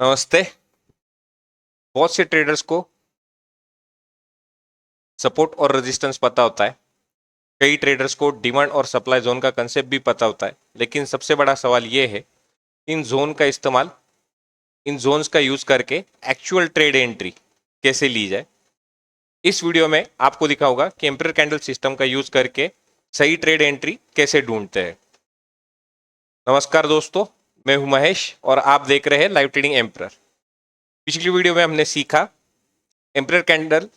नमस्ते। बहुत से ट्रेडर्स को सपोर्ट और रेजिस्टेंस पता होता है। कई ट्रेडर्स को डिमांड और सप्लाई जोन का कंसेप्ट भी पता होता है, लेकिन सबसे बड़ा सवाल ये है इन जोन का इस्तेमाल, इन जोन्स का यूज करके एक्चुअल ट्रेड एंट्री कैसे ली जाए। इस वीडियो में आपको दिखा होगा कि एम्परर कैंडल सिस्टम का यूज करके सही ट्रेड एंट्री कैसे ढूंढते हैं। नमस्कार दोस्तों, मैं हूं महेश और आप देख रहे हैं लाइव ट्रेडिंग एम्परर। पिछली वीडियो में हमने सीखा एम्परर कैंडल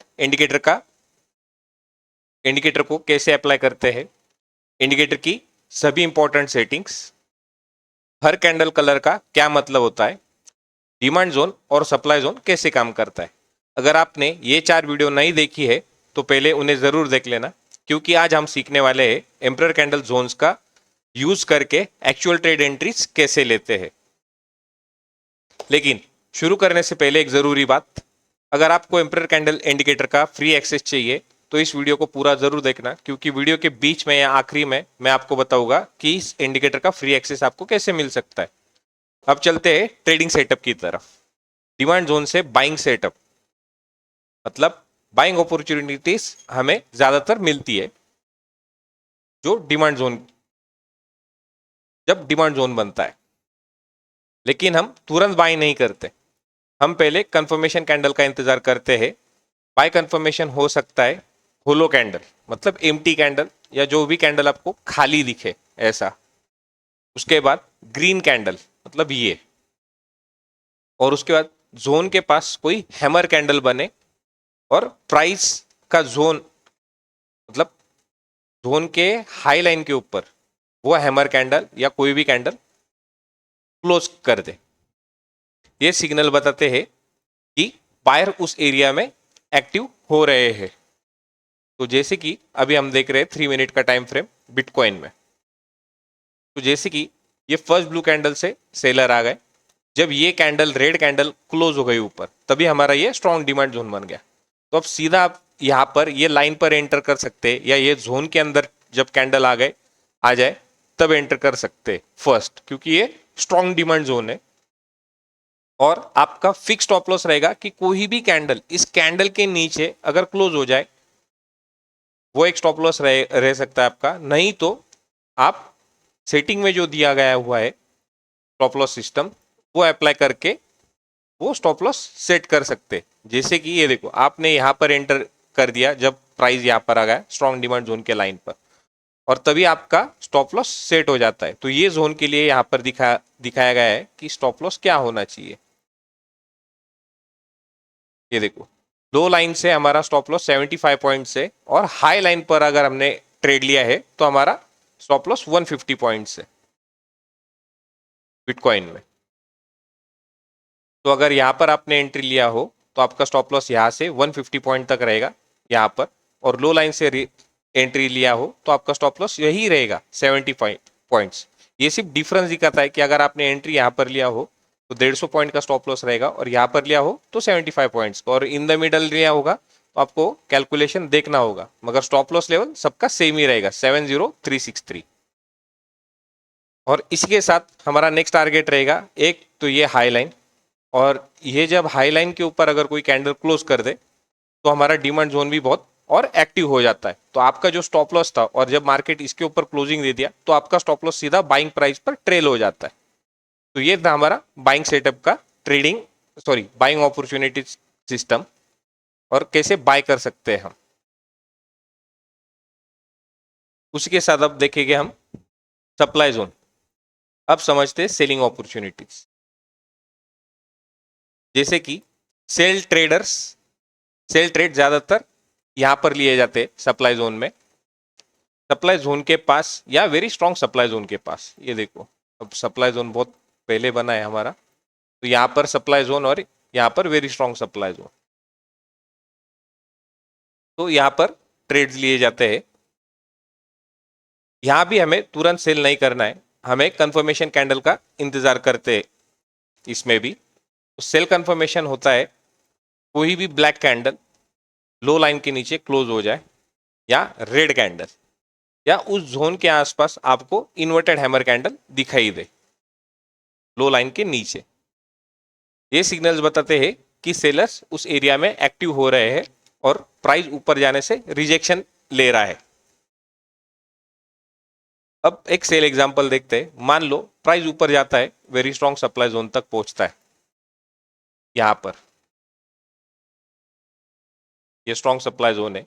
इंडिकेटर को कैसे अप्लाई करते हैं, इंडिकेटर की सभी इंपॉर्टेंट सेटिंग्स, हर कैंडल कलर का क्या मतलब होता है, डिमांड जोन और सप्लाई जोन कैसे काम करता है। अगर आपने ये 4 वीडियो नहीं देखी है तो पहले उन्हें ज़रूर देख लेना, क्योंकि आज हम सीखने वाले हैं एम्परर कैंडल जोन्स का यूज करके एक्चुअल ट्रेड एंट्रीज कैसे लेते हैं। लेकिन शुरू करने से पहले एक ज़रूरी बात, अगर आपको एम्परर कैंडल इंडिकेटर का फ्री एक्सेस चाहिए तो इस वीडियो को पूरा जरूर देखना, क्योंकि वीडियो के बीच में या आखिरी में मैं आपको बताऊंगा कि इस इंडिकेटर का फ्री एक्सेस आपको कैसे मिल सकता है। अब चलते हैं ट्रेडिंग सेटअप की तरफ। डिमांड जोन से बाइंग सेटअप मतलब बाइंग अपॉर्चुनिटीज हमें ज्यादातर मिलती है जो डिमांड जोन, जब डिमांड जोन बनता है। लेकिन हम तुरंत बाई नहीं करते, हम पहले कंफर्मेशन कैंडल का इंतजार करते हैं। बाय कंफर्मेशन हो सकता है होलो कैंडल मतलब एम्प्टी कैंडल, या जो भी कैंडल आपको खाली दिखे ऐसा। उसके बाद ग्रीन कैंडल मतलब ये, और उसके बाद जोन के पास कोई हैमर कैंडल बने और प्राइस का जोन मतलब जोन के हाई लाइन के ऊपर वो हैमर कैंडल या कोई भी कैंडल क्लोज कर दे। ये सिग्नल बताते हैं कि बायर उस एरिया में एक्टिव हो रहे हैं। तो जैसे कि अभी हम देख रहे हैं 3 मिनट का टाइम फ्रेम बिटकॉइन में, तो जैसे कि ये फर्स्ट ब्लू कैंडल से सेलर आ गए, जब ये कैंडल रेड कैंडल क्लोज हो गई ऊपर, तभी हमारा ये स्ट्रॉन्ग डिमांड जोन बन गया। तो अब सीधा आप यहाँ पर ये लाइन पर एंटर कर सकते हैं, या ये जोन के अंदर जब कैंडल आ जाए तब एंटर कर सकते फर्स्ट, क्योंकि ये स्ट्रॉन्ग डिमांड जोन है। और आपका फिक्स स्टॉप लॉस रहेगा कि कोई भी कैंडल इस कैंडल के नीचे अगर क्लोज हो जाए वो एक स्टॉप लॉस रह सकता है आपका। नहीं तो आप सेटिंग में जो दिया गया हुआ है स्टॉप लॉस सिस्टम, वो अप्लाई करके वो स्टॉप लॉस सेट कर सकते। जैसे कि ये देखो, आपने यहाँ पर एंटर कर दिया जब प्राइस यहाँ पर आ गया स्ट्रॉन्ग डिमांड जोन के लाइन पर, और तभी आपका स्टॉप लॉस सेट हो जाता है। तो ये जोन के लिए यहाँ पर दिखाया गया है कि स्टॉप लॉस क्या होना चाहिए। ये देखो, लो लाइन से हमारा स्टॉप लॉस 75 पॉइंट से, और हाई लाइन पर अगर हमने ट्रेड लिया है तो हमारा स्टॉप लॉस 150 पॉइंट से बिटकॉइन में। तो अगर यहाँ पर आपने एंट्री लिया हो तो आपका स्टॉप लॉस यहाँ से 150 पॉइंट तक रहेगा यहाँ पर, और लो लाइन से एंट्री लिया हो तो आपका स्टॉप लॉस यही रहेगा 75 पॉइंट्स। ये सिर्फ डिफरेंस दिखाता है कि अगर आपने एंट्री यहाँ पर लिया हो तो 150 पॉइंट का स्टॉप लॉस रहेगा, और यहाँ पर लिया हो तो 75 पॉइंट्स का, और इन द मिडल लिया होगा तो आपको कैलकुलेशन देखना होगा, मगर स्टॉप लॉस लेवल सबका सेम ही रहेगा 70363। और इसी के साथ हमारा नेक्स्ट टारगेट रहेगा एक तो ये हाई लाइन, और ये जब हाई लाइन के ऊपर अगर कोई कैंडल क्लोज कर दे तो हमारा डिमांड जोन भी बहुत और एक्टिव हो जाता है। तो आपका जो स्टॉप लॉस था, और जब मार्केट इसके ऊपर क्लोजिंग दे दिया तो आपका स्टॉप लॉस सीधा बाइंग प्राइस पर ट्रेल हो जाता है। तो ये था हमारा बाइंग सेटअप का बाइंग अपॉर्चुनिटी सिस्टम, और कैसे बाय कर सकते हैं हम। उसी के साथ अब देखेंगे हम सप्लाई जोन। अब समझते हैं सेलिंग अपॉर्चुनिटीज। जैसे कि सेल ट्रेड ज्यादातर यहां पर लिए जाते हैं सप्लाई जोन में, सप्लाई जोन के पास या वेरी स्ट्रॉन्ग सप्लाई जोन के पास। ये देखो, अब सप्लाई जोन बहुत पहले बना है हमारा, तो यहाँ पर सप्लाई जोन और यहाँ पर वेरी स्ट्रॉन्ग सप्लाई जोन, तो यहाँ पर ट्रेड्स लिए जाते हैं। यहाँ भी हमें तुरंत सेल नहीं करना है, हमें कंफर्मेशन कैंडल का इंतजार करते हैं। इसमें भी सेल कंफर्मेशन होता है कोई भी ब्लैक कैंडल लो लाइन के नीचे क्लोज हो जाए, या रेड कैंडल, या उस जोन के आसपास आपको इन्वर्टेड हैमर कैंडल दिखाई दे लो लाइन के नीचे। ये सिग्नल्स बताते हैं कि सेलर्स उस एरिया में एक्टिव हो रहे हैं और प्राइस ऊपर जाने से रिजेक्शन ले रहा है। अब एक सेल एग्जांपल देखते हैं। मान लो प्राइस ऊपर जाता है, वेरी स्ट्रॉन्ग सप्लाई जोन तक पहुंचता है, यहां पर ये स्ट्रॉन्ग सप्लाई जोन है।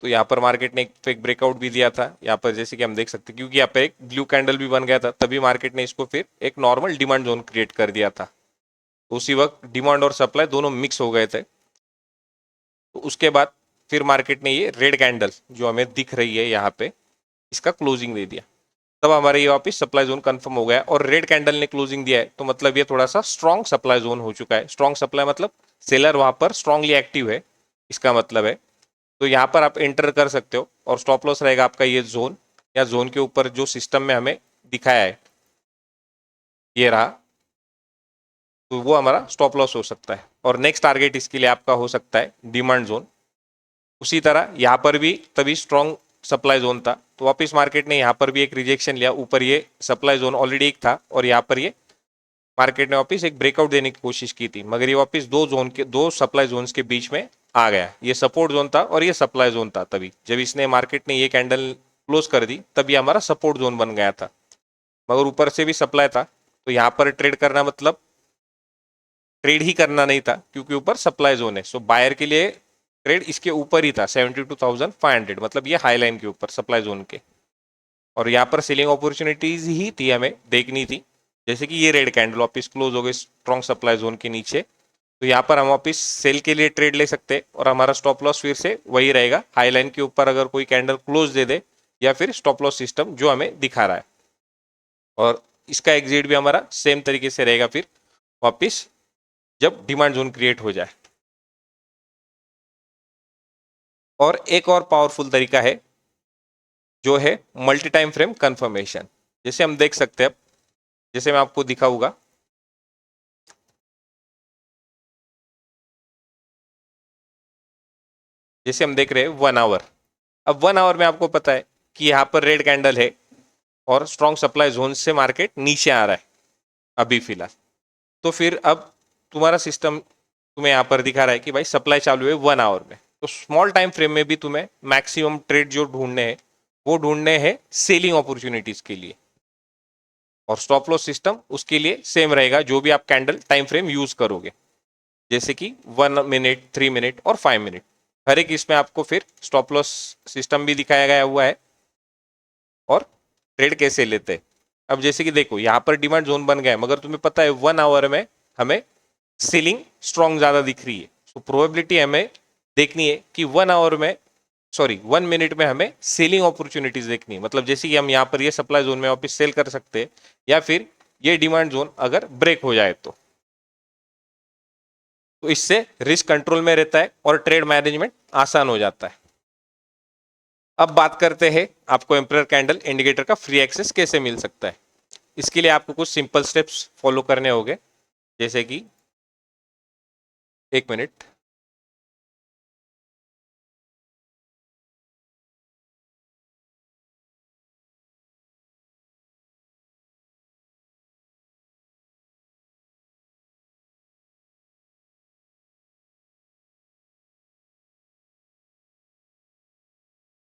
तो यहाँ पर मार्केट ने एक फेक ब्रेकआउट भी दिया था यहाँ पर, जैसे कि हम देख सकते हैं, क्योंकि यहाँ पे एक ब्लू कैंडल भी बन गया था, तभी मार्केट ने इसको फिर एक नॉर्मल डिमांड जोन क्रिएट कर दिया था। तो उसी वक्त डिमांड और सप्लाई दोनों मिक्स हो गए थे। तो उसके बाद फिर मार्केट ने ये रेड कैंडल जो हमें दिख रही है यहाँ पे, इसका क्लोजिंग दे दिया। तब हमारे ये वापस सप्लाई जोन कंफर्म हो गया और रेड कैंडल ने क्लोजिंग दिया है, तो मतलब ये थोड़ा सा स्ट्रॉन्ग सप्लाई जोन हो चुका है। स्ट्रॉन्ग सप्लाई मतलब सेलर वहां पर स्ट्रांगली एक्टिव है, इसका मतलब है। तो यहाँ पर आप एंटर कर सकते हो और स्टॉप लॉस रहेगा आपका ये जोन, या जोन के ऊपर जो सिस्टम में हमें दिखाया है ये रहा, तो वो हमारा स्टॉप लॉस हो सकता है। और नेक्स्ट टारगेट इसके लिए आपका हो सकता है डिमांड जोन। उसी तरह यहाँ पर भी तभी स्ट्रॉन्ग सप्लाई जोन था, तो वापस मार्केट ने यहाँ पर भी एक रिजेक्शन लिया। ऊपर ये सप्लाई जोन ऑलरेडी एक था और यहाँ पर ये मार्केट ने वापस एक ब्रेकआउट देने की कोशिश की थी, मगर ये वापस दो सप्लाई जोन्स के बीच में आ गया। ये सपोर्ट जोन था और ये सप्लाई जोन था। तभी जब इसने मार्केट ने ये कैंडल क्लोज कर दी, तब ये हमारा सपोर्ट जोन बन गया था, मगर ऊपर से भी सप्लाई था। तो यहाँ पर ट्रेड करना मतलब ट्रेड ही करना नहीं था, क्योंकि ऊपर सप्लाई जोन है। सो बायर के लिए ट्रेड इसके ऊपर ही था 72,500, मतलब ये हाई लाइन के ऊपर सप्लाई जोन के। और यहाँ पर सेलिंग अपॉर्चुनिटीज ही थी, हमें देखनी थी। जैसे कि ये रेड कैंडल वापस क्लोज हो गई स्ट्रॉन्ग सप्लाई जोन के नीचे, तो यहाँ पर हम वापस सेल के लिए ट्रेड ले सकते हैं और हमारा स्टॉप लॉस फिर से वही रहेगा, हाई लाइन के ऊपर अगर कोई कैंडल क्लोज दे दे, या फिर स्टॉप लॉस सिस्टम जो हमें दिखा रहा है। और इसका एग्जिट भी हमारा सेम तरीके से रहेगा फिर वापस जब डिमांड जोन क्रिएट हो जाए। और एक और पावरफुल तरीका है जो है मल्टी टाइम फ्रेम कंफर्मेशन। जैसे हम देख सकते हैं, जैसे मैं आपको दिखाऊंगा, जैसे हम देख रहे हैं 1 आवर। अब 1 आवर में आपको पता है कि यहाँ पर रेड कैंडल है और स्ट्रॉन्ग सप्लाई जोन से मार्केट नीचे आ रहा है अभी फिलहाल। तो फिर अब तुम्हारा सिस्टम तुम्हें यहाँ पर दिखा रहा है कि भाई सप्लाई चालू है 1 आवर में। तो स्मॉल टाइम फ्रेम में भी तुम्हें मैक्सिमम ट्रेड जो ढूंढने हैं, वो ढूंढने हैं सेलिंग अपॉर्चुनिटीज के लिए। और स्टॉप लॉस सिस्टम उसके लिए सेम रहेगा, जो भी आप कैंडल टाइम फ्रेम यूज करोगे, जैसे कि 1 मिनट, 3 मिनट और 5 मिनट। हर एक इसमें आपको फिर स्टॉप लॉस सिस्टम भी दिखाया गया हुआ है और ट्रेड कैसे लेते हैं। अब जैसे कि देखो यहाँ पर डिमांड जोन बन गया है, मगर तुम्हें पता है 1 आवर में हमें सीलिंग स्ट्रॉन्ग ज्यादा दिख रही है। तो प्रोबेबिलिटी हमें देखनी है कि 1 आवर में, सॉरी 1 मिनट में हमें सेलिंग अपॉर्चुनिटीज देखनी है। मतलब जैसे कि हम यहाँ पर ये सप्लाई जोन में वापस सेल कर सकते हैं, या फिर ये डिमांड जोन अगर ब्रेक हो जाए तो इससे रिस्क कंट्रोल में रहता है और ट्रेड मैनेजमेंट आसान हो जाता है। अब बात करते हैं आपको एम्परर कैंडल इंडिकेटर का फ्री एक्सेस कैसे मिल सकता है। इसके लिए आपको कुछ सिंपल स्टेप्स फॉलो करने होंगे, जैसे कि 1 मिनट।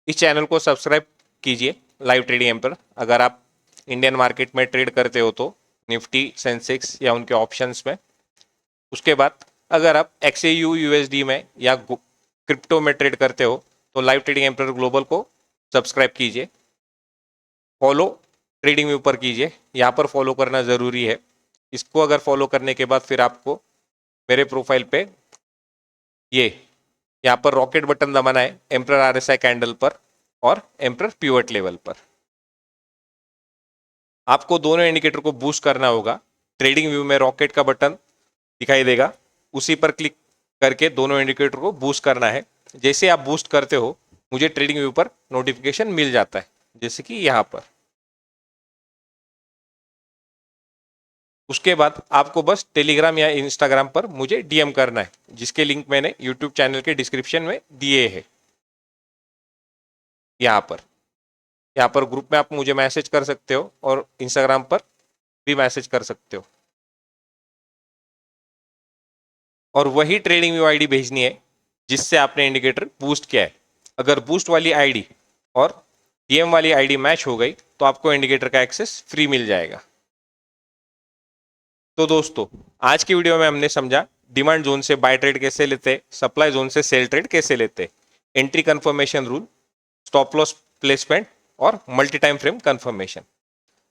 इस चैनल को सब्सक्राइब कीजिए, लाइव ट्रेडिंग एम्पर। अगर आप इंडियन मार्केट में ट्रेड करते हो तो निफ्टी, सेंसेक्स या उनके ऑप्शंस में। उसके बाद अगर आप XAU USD में या क्रिप्टो में ट्रेड करते हो तो लाइव ट्रेडिंग एम्पर ग्लोबल को सब्सक्राइब कीजिए, फॉलो ट्रेडिंग व्यू पर कीजिए। यहाँ पर फॉलो करना ज़रूरी है। इसको अगर फॉलो करने के बाद फिर आपको मेरे प्रोफाइल पे ये यहाँ पर रॉकेट बटन दबाना है एम्प्रर RSI कैंडल पर और एम्प्रर पिवट लेवल पर। आपको दोनों इंडिकेटर को बूस्ट करना होगा। ट्रेडिंग व्यू में रॉकेट का बटन दिखाई देगा, उसी पर क्लिक करके दोनों इंडिकेटर को बूस्ट करना है। जैसे आप बूस्ट करते हो मुझे ट्रेडिंग व्यू पर नोटिफिकेशन मिल जाता है, जैसे कि यहाँ पर। उसके बाद आपको बस टेलीग्राम या इंस्टाग्राम पर मुझे DM करना है, जिसके लिंक मैंने यूट्यूब चैनल के डिस्क्रिप्शन में दिए हैं। यहाँ पर ग्रुप में आप मुझे मैसेज कर सकते हो और इंस्टाग्राम पर भी मैसेज कर सकते हो। और वही ट्रेडिंग व्यू आईडी भेजनी है जिससे आपने इंडिकेटर बूस्ट किया है। अगर बूस्ट वाली आईडी और डीएम वाली आईडी मैच हो गई तो आपको इंडिकेटर का एक्सेस फ्री मिल जाएगा। तो दोस्तों, आज की वीडियो में हमने समझा डिमांड जोन से बाय ट्रेड कैसे लेते, सप्लाई जोन से सेल ट्रेड कैसे लेते, entry confirmation rule, stop loss placement और मल्टी टाइम फ्रेम कंफर्मेशन।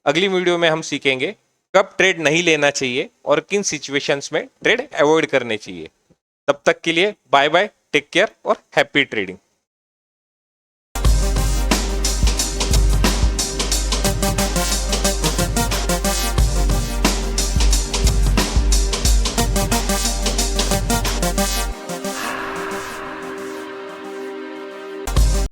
अगली वीडियो में हम सीखेंगे कब ट्रेड नहीं लेना चाहिए और किन सिचुएशंस में ट्रेड अवॉइड करने चाहिए। तब तक के लिए बाय बाय, टेक केयर और हैप्पी ट्रेडिंग।